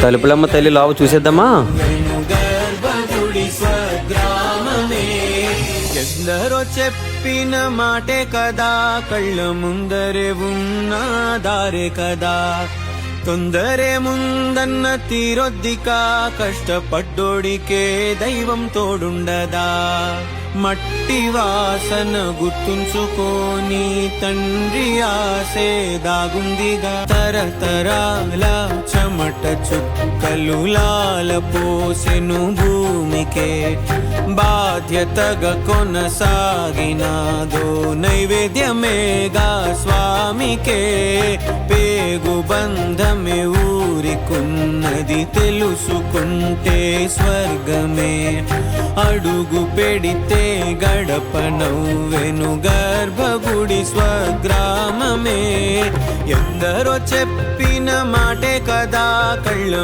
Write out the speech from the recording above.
తలుపులమ్మ తల్లి లావు చూసేద్దామా? ఎందరో చెప్పిన మాటే కదా, కళ్ళ ముందరే ఉన్న దారే కదా. తొందరే ముందన్న తీరొద్దిక, కష్టపడ్డోడికే దైవం తోడుండదా. మట్టి వాసన గుర్తుంచుకోని తండ్రి ఆసే దాగుందిగా. తరతరాల చెమట చుక్కలు లాల పోసెను భూమికే, బాధ్యతగా కొనసాగినాదో నైవేద్యమేగా స్వామికే. పేగు బంధమే ఊరికున్నది తెలుసుకుంటే స్వర్గమే. అడుగు పెడితే గడప నవ్వెను గర్భగుడి స్వగ్రామమే. ఎందరో చెప్పిన మాటే కదా, కళ్ళ